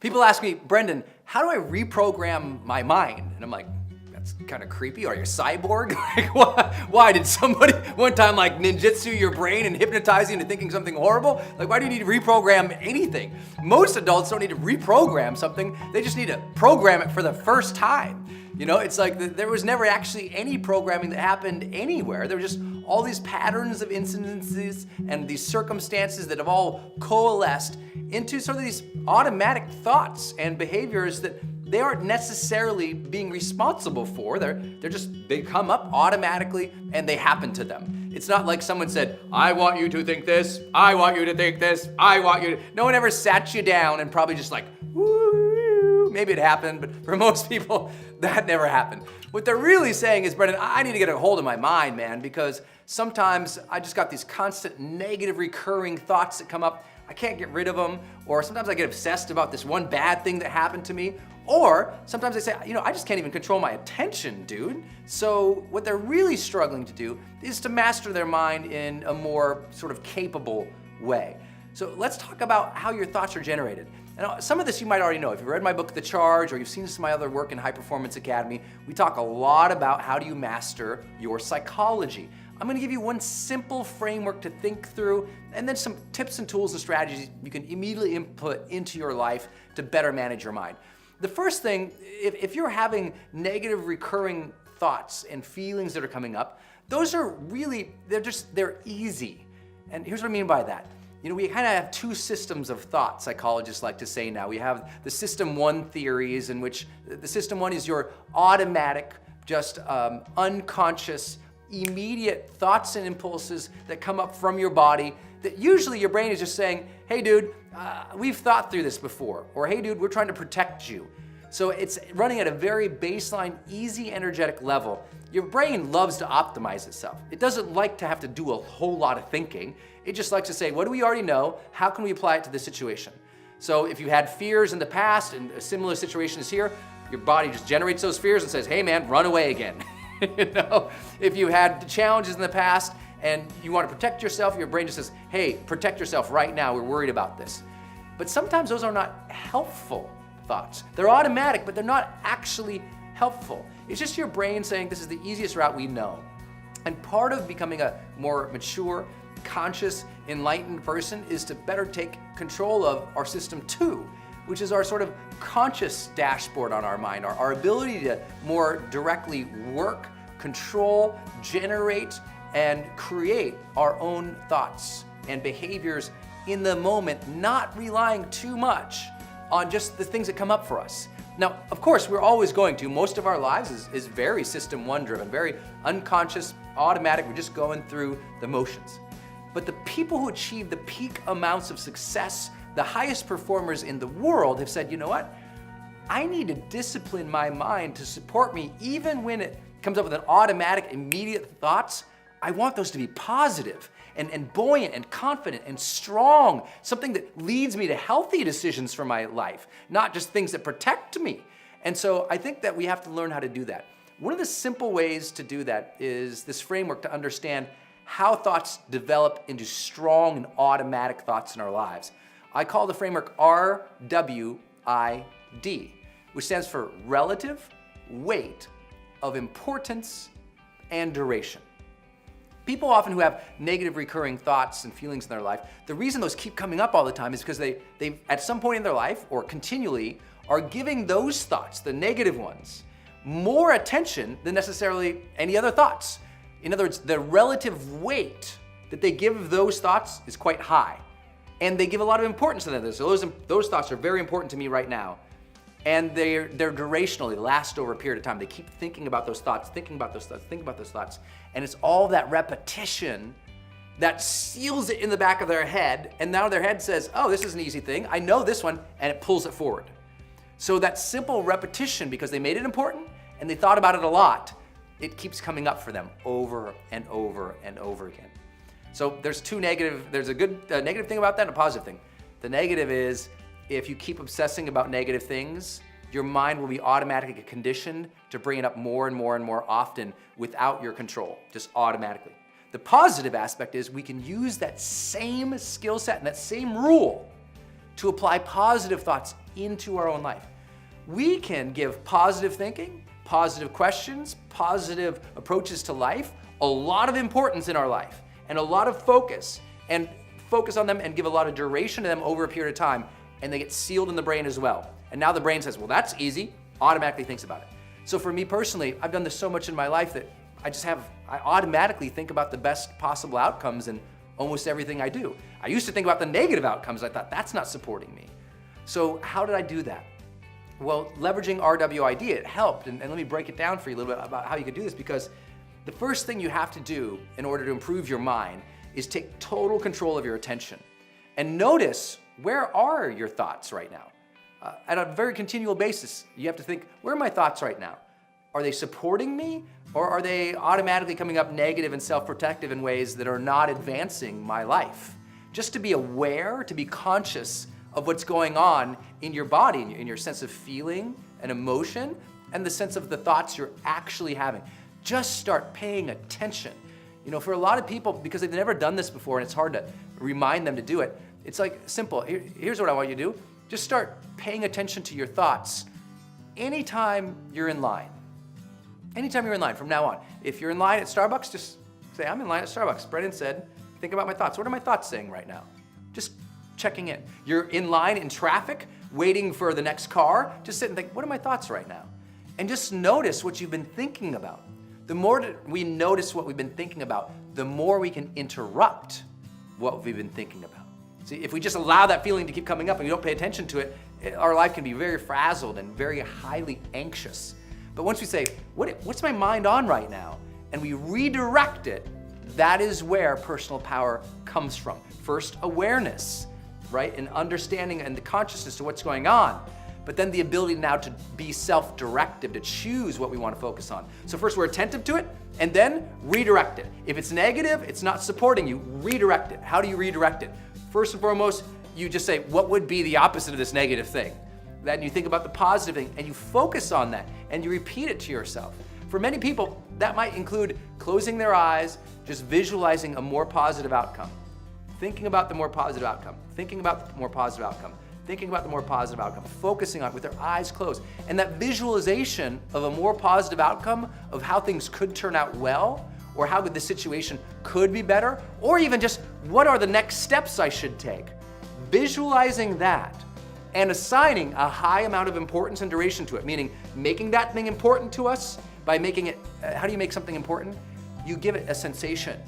People ask me, Brendan, how do I reprogram my mind? And I'm like, that's kind of creepy. Are you a cyborg? Like, why did somebody one time like ninjutsu your brain and hypnotize you into thinking something horrible? Like, why do you need to reprogram anything? Most adults don't need to reprogram something. They just need to program it for the first time. You know, it's like there was never actually any programming that happened anywhere. There were just all these patterns of incidences and these circumstances that have all coalesced into sort of these automatic thoughts and behaviors that they aren't necessarily being responsible for. They come up automatically and they happen to them. It's not like someone said, I want you to think this, I want you to think this, I want you to. No one ever sat you down and probably just like, woo, maybe it happened, but for most people, that never happened. What they're really saying is, Brendan, I need to get a hold of my mind, man, because sometimes I just got these constant negative recurring thoughts that come up. I can't get rid of them, or sometimes I get obsessed about this one bad thing that happened to me, or sometimes they say, I just can't even control my attention, dude. So what they're really struggling to do is to master their mind in a more sort of capable way. So let's talk about how your thoughts are generated. And some of this you might already know. If you've read my book, The Charge, or you've seen some of my other work in High Performance Academy, we talk a lot about how do you master your psychology. I'm gonna give you one simple framework to think through, and then some tips and tools and strategies you can immediately input into your life to better manage your mind. The first thing, if you're having negative recurring thoughts and feelings that are coming up, those are really, they're easy. And here's what I mean by that. We kind of have two systems of thought, psychologists like to say now. We have the system one theories, in which the system one is your automatic, just unconscious, immediate thoughts and impulses that come up from your body that usually your brain is just saying, hey dude, we've thought through this before, or hey dude, we're trying to protect you. So it's running at a very baseline, easy, energetic level. Your brain loves to optimize itself. It doesn't like to have to do a whole lot of thinking. It just likes to say, what do we already know? How can we apply it to this situation? So if you had fears in the past and a similar situation is here, your body just generates those fears and says, hey man, run away again. If you had challenges in the past and you want to protect yourself, your brain just says, hey, protect yourself right now, we're worried about this. But sometimes those are not helpful thoughts. They're automatic, but they're not actually helpful. It's just your brain saying this is the easiest route we know. And part of becoming a more mature, conscious, enlightened person is to better take control of our system two, which is our sort of conscious dashboard on our mind, our ability to more directly work, control, generate, and create our own thoughts and behaviors in the moment, not relying too much on just the things that come up for us. Now, of course, we're always going to. Most of our lives is very system one driven, very unconscious, automatic. We're just going through the motions. But the people who achieve the peak amounts of success, the highest performers in the world, have said, you know what? I need to discipline my mind to support me even when it comes up with an automatic, immediate thoughts. I want those to be positive and buoyant and confident and strong, something that leads me to healthy decisions for my life, not just things that protect me. And so I think that we have to learn how to do that. One of the simple ways to do that is this framework to understand how thoughts develop into strong and automatic thoughts in our lives. I call the framework RWID, which stands for relative, weight, of importance, and duration. People often who have negative recurring thoughts and feelings in their life, the reason those keep coming up all the time is because they at some point in their life or continually are giving those thoughts, the negative ones, more attention than necessarily any other thoughts. In other words, the relative weight that they give those thoughts is quite high. And they give a lot of importance to them. So those thoughts are very important to me right now. And they're durational, they last over a period of time. They keep thinking about those thoughts, thinking about those thoughts, thinking about those thoughts. And it's all that repetition that seals it in the back of their head. And now their head says, oh, this is an easy thing. I know this one, and it pulls it forward. So that simple repetition, because they made it important and they thought about it a lot, it keeps coming up for them over and over and over again. So there's a good negative thing about that and a positive thing. The negative is, if you keep obsessing about negative things, your mind will be automatically conditioned to bring it up more and more and more often without your control, just automatically. The positive aspect is we can use that same skill set and that same rule to apply positive thoughts into our own life. We can give positive thinking, positive questions, positive approaches to life a lot of importance in our life and a lot of focus, and focus on them and give a lot of duration to them over a period of time, and they get sealed in the brain as well. And now the brain says, well, that's easy, automatically thinks about it. So for me personally, I've done this so much in my life that I automatically think about the best possible outcomes in almost everything I do. I used to think about the negative outcomes. I thought, that's not supporting me. So how did I do that? Well, leveraging RWID, it helped. And let me break it down for you a little bit about how you can do this, because the first thing you have to do in order to improve your mind is take total control of your attention. And notice, where are your thoughts right now? At a very continual basis, you have to think, where are my thoughts right now? Are they supporting me, or are they automatically coming up negative and self-protective in ways that are not advancing my life? Just to be aware, to be conscious of what's going on in your body, in your sense of feeling and emotion, and the sense of the thoughts you're actually having. Just start paying attention. You know, for a lot of people, because they've never done this before and it's hard to remind them to do it, it's like simple. Here's what I want you to do. Just start paying attention to your thoughts anytime you're in line. Anytime you're in line from now on. If you're in line at Starbucks, just say, I'm in line at Starbucks. Brendan said, think about my thoughts. What are my thoughts saying right now? Just checking in. You're in line in traffic, waiting for the next car. Just sit and think, what are my thoughts right now? And just notice what you've been thinking about. The more we notice what we've been thinking about, the more we can interrupt what we've been thinking about. See, if we just allow that feeling to keep coming up and we don't pay attention to it, our life can be very frazzled and very highly anxious. But once we say, what's my mind on right now? And we redirect it, that is where personal power comes from. First, awareness, right? And understanding and the consciousness to what's going on. But then the ability now to be self-directive, to choose what we want to focus on. So first we're attentive to it, and then redirect it. If it's negative, it's not supporting you, redirect it. How do you redirect it? First and foremost, you just say, what would be the opposite of this negative thing? Then you think about the positive thing, and you focus on that, and you repeat it to yourself. For many people, that might include closing their eyes, just visualizing a more positive outcome. Thinking about the more positive outcome, thinking about the more positive outcome, thinking about the more positive outcome, focusing on it with their eyes closed. And that visualization of a more positive outcome, of how things could turn out well, or how the situation could be better, or even just what are the next steps I should take. Visualizing that and assigning a high amount of importance and duration to it, meaning making that thing important to us by making it, how do you make something important? You give it a sensation.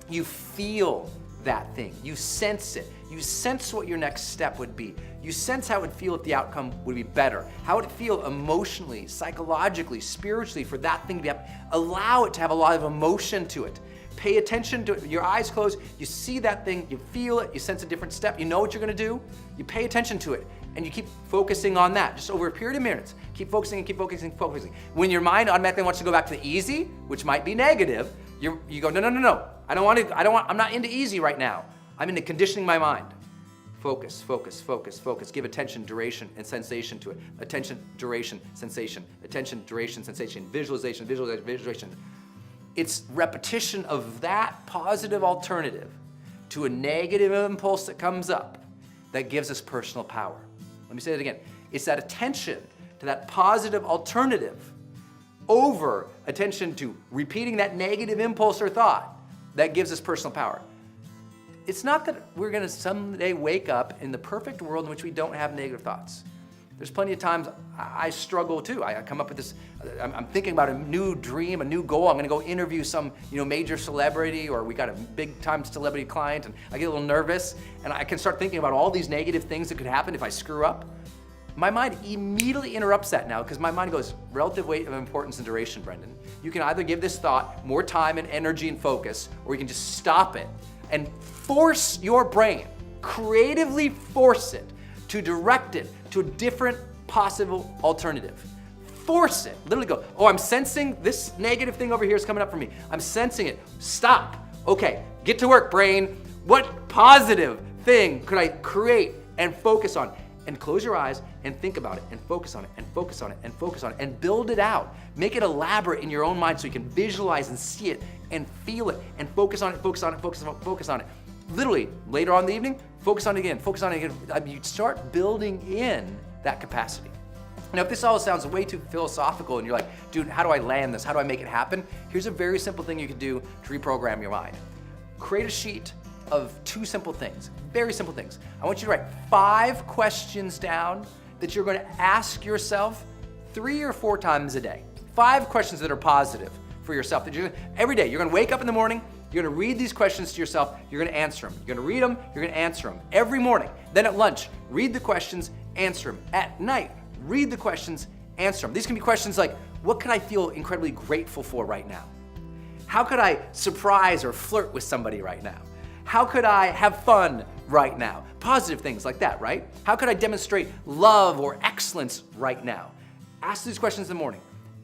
You feel that thing. You sense it. You sense what your next step would be. You sense how it would feel if the outcome would be better. How would it feel emotionally, psychologically, spiritually for that thing to be up? Allow it to have a lot of emotion to it. Pay attention to it. Your eyes closed, you see that thing, you feel it, you sense a different step, you know what you're gonna do, you pay attention to it, and you keep focusing on that, just over a period of minutes. Keep focusing and keep focusing and focusing. When your mind automatically wants to go back to the easy, which might be negative, you go, no. I'm not into easy right now. I'm into conditioning my mind. Focus, focus, focus, focus. Give attention, duration, and sensation to it. Attention, duration, sensation. Attention, duration, sensation. Visualization, visualization, visualization. It's repetition of that positive alternative to a negative impulse that comes up that gives us personal power. Let me say it again. It's that attention to that positive alternative over attention to repeating that negative impulse or thought that gives us personal power. It's not that we're gonna someday wake up in the perfect world in which we don't have negative thoughts. There's plenty of times I struggle too. I come up with this, I'm thinking about a new dream, a new goal. I'm gonna go interview some major celebrity, or we got a big time celebrity client, and I get a little nervous, and I can start thinking about all these negative things that could happen if I screw up. My mind immediately interrupts that now, because my mind goes, relative weight of importance and duration, Brendan. You can either give this thought more time and energy and focus, or you can just stop it and force your brain, creatively force it to direct it to a different possible alternative. Force it, literally go, oh, I'm sensing this negative thing over here is coming up for me. I'm sensing it, stop. Okay, get to work, brain. What positive thing could I create and focus on? And close your eyes and think about it and focus on it and focus on it and focus on it and build it out. Make it elaborate in your own mind so you can visualize and see it and feel it and focus on it, focus on it, focus on it, focus on it. literally, later on in the evening, focus on it again, focus on it again. I mean, you start building in that capacity. Now, if this all sounds way too philosophical and you're like, dude, how do I land this? How do I make it happen? Here's a very simple thing you can do to reprogram your mind. Create a sheet of 2 simple things, very simple things. I want you to write 5 questions down that you're going to ask yourself 3 or 4 times a day. 5 questions that are positive for yourself. That every day, you're going to wake up in the morning, you're going to read these questions to yourself, you're going to answer them. You're going to read them, you're going to answer them. Every morning. Then at lunch, read the questions, answer them. At night, read the questions, answer them. These can be questions like, what could I feel incredibly grateful for right now? How could I surprise or flirt with somebody right now? How could I have fun right now? Positive things like that, right? How could I demonstrate love or excellence right now? Ask these questions in the morning.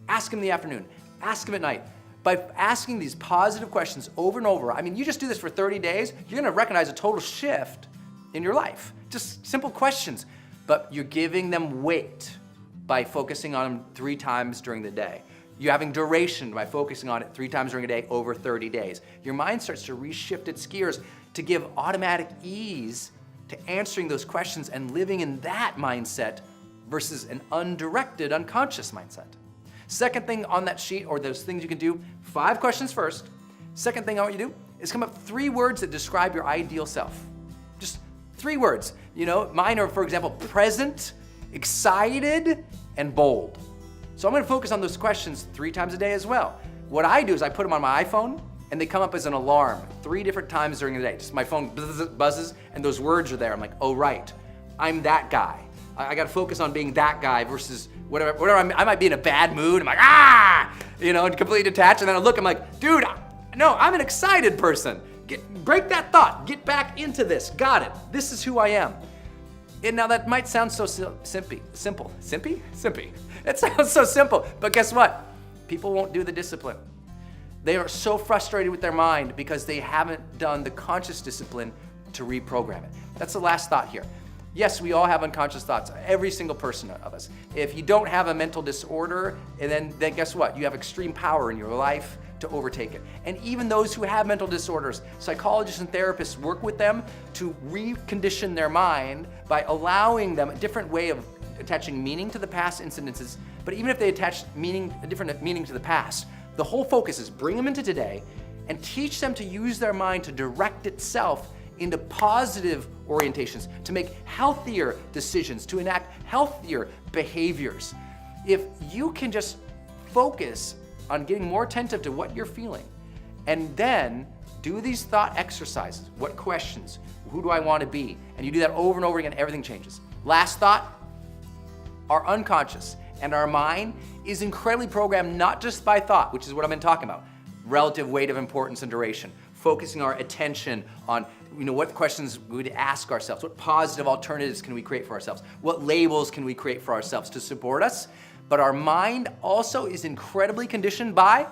Ask them in the afternoon. Ask them at night. By asking these positive questions over and over, I mean, you just do this for 30 days, you're gonna recognize a total shift in your life. Just simple questions, but you're giving them weight by focusing on them 3 times during the day. You're having duration by focusing on it 3 times during a day over 30 days. Your mind starts to reshift its gears to give automatic ease to answering those questions and living in that mindset versus an undirected, unconscious mindset. Second thing on that sheet, or those things you can do, 5 questions first. Second thing I want you to do is come up with 3 words that describe your ideal self. Just 3 words. You know, mine are, for example, present, excited, and bold. So I'm going to focus on those questions 3 times a day as well. What I do is I put them on my iPhone, and they come up as an alarm 3 different times during the day. Just my phone buzzes, and those words are there. I'm like, oh, right, I'm that guy. I got to focus on being that guy versus whatever. I might be in a bad mood. I'm like, and completely detached. And then I look, I'm like, dude, no, I'm an excited person. Break that thought. Get back into this. Got it. This is who I am. And now that might sound so simple. Simpy? It sounds so simple, but guess what? People won't do the discipline. They are so frustrated with their mind because they haven't done the conscious discipline to reprogram it. That's the last thought here. Yes, we all have unconscious thoughts, every single person of us. If you don't have a mental disorder, and then guess what? You have extreme power in your life to overtake it. And even those who have mental disorders, psychologists and therapists work with them to recondition their mind by allowing them a different way of attaching meaning to the past incidences. But even if they attach a different meaning to the past, the whole focus is bring them into today and teach them to use their mind to direct itself into positive orientations, to make healthier decisions, to enact healthier behaviors. If you can just focus on getting more attentive to what you're feeling, and then do these thought exercises. What questions? Who do I want to be? And you do that over and over again, everything changes. Last thought, our unconscious and our mind is incredibly programmed not just by thought, which is what I've been talking about, relative weight of importance and duration, focusing our attention on what questions we would ask ourselves, what positive alternatives can we create for ourselves, what labels can we create for ourselves to support us. But our mind also is incredibly conditioned by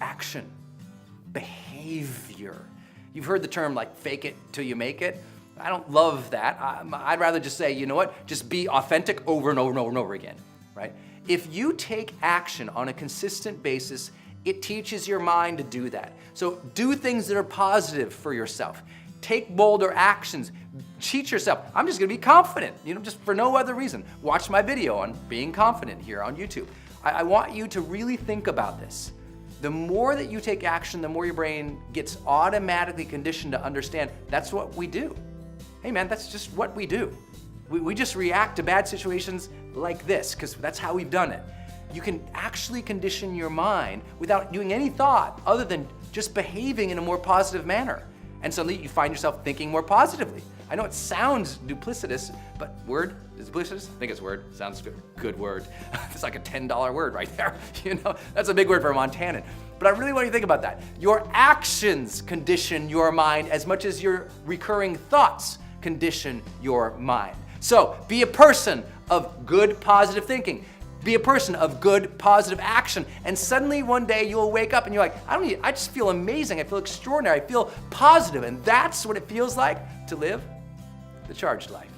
action, behavior. You've heard the term like fake it till you make it. I don't love that. I'd rather just say, you know what, just be authentic over and over and over and over again, right? If you take action on a consistent basis, it teaches your mind to do that. So do things that are positive for yourself. Take bolder actions. Teach yourself, I'm just gonna be confident, just for no other reason. Watch my video on being confident here on YouTube. I want you to really think about this. The more that you take action, the more your brain gets automatically conditioned to understand that's what we do. Hey man, that's just what we do. We just react to bad situations like this because that's how we've done it. You can actually condition your mind without doing any thought other than just behaving in a more positive manner. And suddenly you find yourself thinking more positively. I know it sounds duplicitous, but word is duplicitous? I think it's word. Sounds good. Good word. It's like a $10 word right there. That's a big word for a Montanan. But I really want you to think about that. Your actions condition your mind as much as your recurring thoughts condition your mind. So be a person of good, positive thinking. Be a person of good, positive action. And suddenly one day you'll wake up and you're like, I just feel amazing. I feel extraordinary. I feel positive. And that's what it feels like to live the charged life.